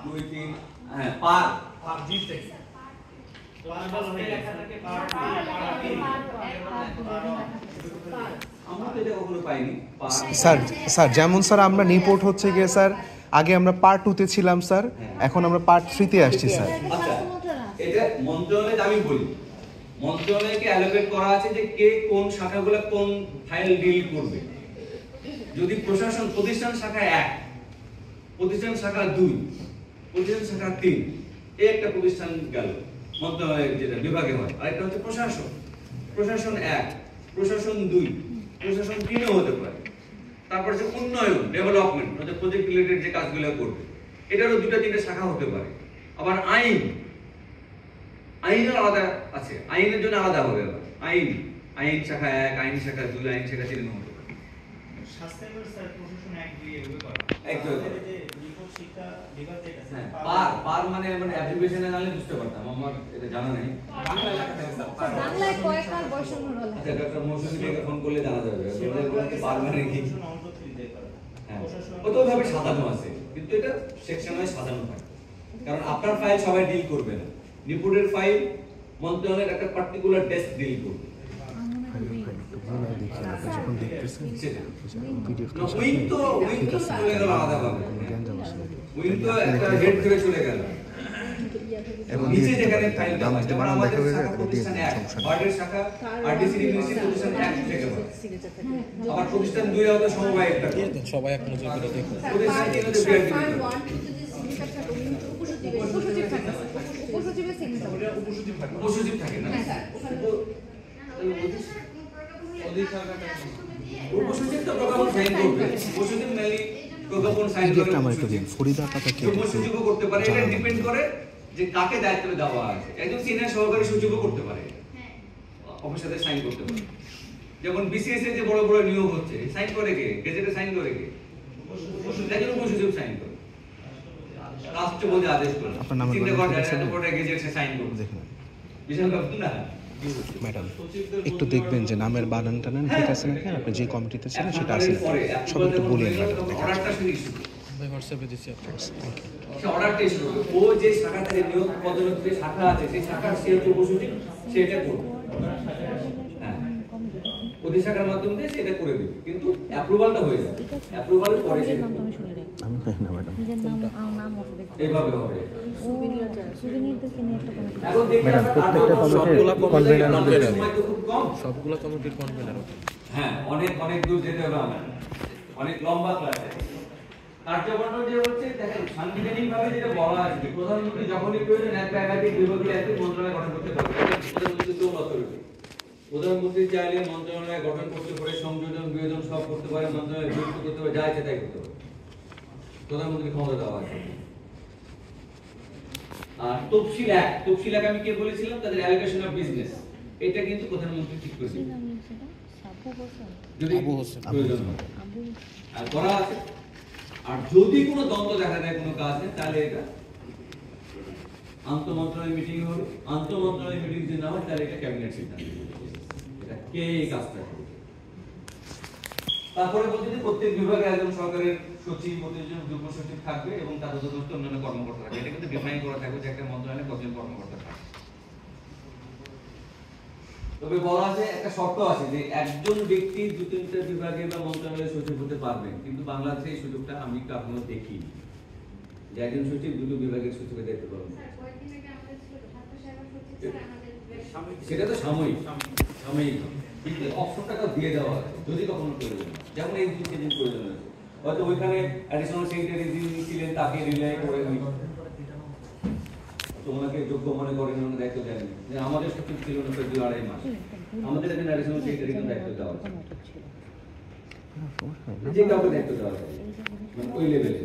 2 3 হ্যাঁ পার আমরা তো এটা কখনো পাইনি স্যার যেমন স্যার আমরা নিপোর্ট হচ্ছে গিয়ে স্যার আগে আমরা পার্ট 2 তে ছিলাম স্যার, এখন আমরা পার্ট 3 তে আসছি স্যার। আচ্ছা এটা মন্ত্রণালয়ে আমি বলি মন্ত্রণালয়কে অ্যালোকেট করা আছে যে কে কোন শাখাগুলো কোন ফাইল ডিল করবে। যদি প্রশাসন প্রতিষ্ঠান শাখা 1, প্রতিষ্ঠান শাখা 2, প্রতিষ্ঠান শাখা 3 এই একটা প্রতিষ্ঠান গেল মন্ত্রণালয়ের যেটা বিভাগে হয়, আরেকটা হচ্ছে প্রশাসন, প্রশাসন 1, প্রশাসন 2, প্রশাসন 3 ও হতে পারে। তারপর যে উন্নয়ন ডেভেলপমেন্ট মানে প্রজেক্ট রিলেটেড যে কাজগুলো করবে এটারও 2-3 শাখা হতে পারে। আবার আইনের আলাদা আছে, আইনের জন্য আলাদা হবে। আবার আইন শাখা 1, আইন শাখা 2, আইন শাখা 3 হতে পারে। সাবস্ক্রাইবার স্যার প্রশাসন 1 2 এভাবে করে একদম যে রিপোর্ট শিক্ষা বিভাগ যেটা হ্যাঁ পার মানে অ্যাপ্লিকেশনে নালে বুঝতে পারতাম, আমার এটা জানা নেই। বাংলা লেখা থাকে স্যার বাংলায় কয়েকবার বসানো হলো। আচ্ছা ডক্টর মৌসুমী থেকে ফোন করলে জানা যাবে ওদের বলতে পার মানে কি। প্রশাসন অন্ত 3 দিয়ে করে হ্যাঁ কত ভাবে সাজানো আছে, কিন্তু এটা সেকশন ওয়াইজ সাজানো হয়, কারণ আপনার ফাইল সবাই ডিল করবে না। রিপোর্টের ফাইল মন্ত্রণালয়ের একটা পার্টিকুলার ডেস্ক ডিল করবে। উইং তো চলে গেল আলাদাভাবে, উইং তো একটা হেড ধরে চলে গেল। এবং নিচে যেখানে ফাইল দেওয়া হয়, যেমন আমাদের শাখা প্রতিষ্ঠান 1 অর্ডার শাখা আরডিসি ইউনিভার্সিটি প্রতিষ্ঠান 1 থেকে হয়। আবার প্রতিষ্ঠান 2 এ হয়তো সমবায় একটা সবাই এক নজর করে দেখুন। প্রতিষ্ঠান 3 এ বিআরডি উপসচিব থাকে না, উপসচিব তো প্রজ্ঞাপন সাইন করবে, উপসচিব মেনলি প্রজ্ঞাপন সাইন করে। আমার একটু দিন ফরিদা পাতা কি সচিবও করতে পারে, এটা ডিপেন্ড করে যে কাকে দায়িত্ব দেওয়া আছে। একজন সিনিয়র সহকারী সচিবও করতে পারে, অফিসারে সাইন করতে পারে। যেমন বিসিএস এর যে বড় বড় নিয়োগ হচ্ছে সাইন করে কে, গেজেটে সাইন করে কে, একজন উপসচিব সাইন করে, রাষ্ট্রপতি আদেশ করে। চিন্তা করেন এত বড় গেজেটে সাইন করবে, দেখুন বিশাল ব্যাপার না। ম্যাডাম একটু দেখবেন যে নামের বানান টানান ঠিক আছে নাকি, আপনি যে কমিটিতে ছিলেন সেটা আছে সব একটু বলেন ম্যাডাম। অর্ডারটা শুনি ইস্যু ভাই হোয়াটসঅ্যাপে দিচ্ছি আপনাকে। সে অর্ডারটা ইস্যু করবে, ও যে শাখা থেকে নিয়োগ পদোন্নতি যে শাখা আছে সেই শাখার সে হচ্ছে উপসচিব, সেটা করবে। হ্যাঁ ওই শাখার মাধ্যমে দিয়ে সেটা করে দেবে, কিন্তু অ্যাপ্রুভালটা হয়ে যাবে, অ্যাপ্রুভালের পরে সে আমি জানি না ম্যাডাম এইভাবে হবে। ম্যাডাম প্রত্যেকটা কমিটির সবগুলো কমিটির কনভেনার। হ্যাঁ অনেক দূর যেতে হবে, আমার অনেক লম্বা ক্লাস আছে। কার্যবর্ণন যে হচ্ছে দেখেন সাংবিধানিক ভাবে যেটা বলা আছে, প্রধানমন্ত্রী যখনই প্রয়োজন একাধিক বিভাগীয় একটি মন্ত্রণালয় গঠন করতে পারবে। প্রধানমন্ত্রী তো অথরিটি, প্রধানমন্ত্রী চাইলে মন্ত্রণালয় গঠন করতে পারে, সংযোজন বিয়োজন সব করতে পারে, মন্ত্রণালয় বিলুপ্ত করতে পারে, যা ইচ্ছে তাই করতে পারে, প্রধানমন্ত্রী ক্ষমতা দেওয়া আছে। আর তফসিল এক আমি কে বলেছিলাম, তাদের অ্যালোকেশন অফ বিজনেস, এটা কিন্তু প্রধানমন্ত্রী ঠিক করেছেন যদি প্রয়োজন হয় আর করা আছে। আর যদি কোনো দ্বন্দ্ব দেখা দেয় কোনো কাজে, তাহলে এটা আন্তঃমন্ত্রণালয় মিটিং হবে, আন্তঃমন্ত্রণালয় মিটিং যদি না হয় তাহলে এটা ক্যাবিনেট সিদ্ধান্ত, এটা কে এই কাজটা করবে। তারপরে বলতে যে প্রত্যেক বিভাগে একজন সরকারের সচিব, প্রতিজন যুগ্ম সচিব থাকবে এবং তার অধীনস্থ অন্যান্য কর্মকর্তা থাকবে। এটা কিন্তু ডিফাইন করা থাকবে যে একটা মন্ত্রণালয়ে কতজন কর্মকর্তা থাকবে। তবে বলা আছে একটা শর্ত আছে যে একজন ব্যক্তি 2-3টা বিভাগে বা মন্ত্রণালয়ে সচিব হতে পারবেন, কিন্তু বাংলাদেশে এই সুযোগটা আমি কখনো দেখিনি যে একজন সচিব 2টো বিভাগের সচিবের দায়িত্ব পালন করে। সেটা তো সাময়িক, কিন্তু অপশনটাকে দিয়ে দেওয়া আছে যদি কখনো প্রয়োজন হয়, যেমন এই দিন প্রয়োজন আছে, হয়তো ওইখানে অ্যাডিশনাল সেক্রেটারি যিনি ছিলেন তাকে রিলাই করে তোমাকে যোগ্য মনে করেন, ওনার দায়িত্ব দেন যে আমাদের সচিব ছিল না 2-2.5 মাস, আমাদের একজন অ্যাডিশনাল সেক্রেটারি দায়িত্ব দেওয়া আছে, যে কাউকে দায়িত্ব দেওয়া আছে মানে ওই লেভেলে।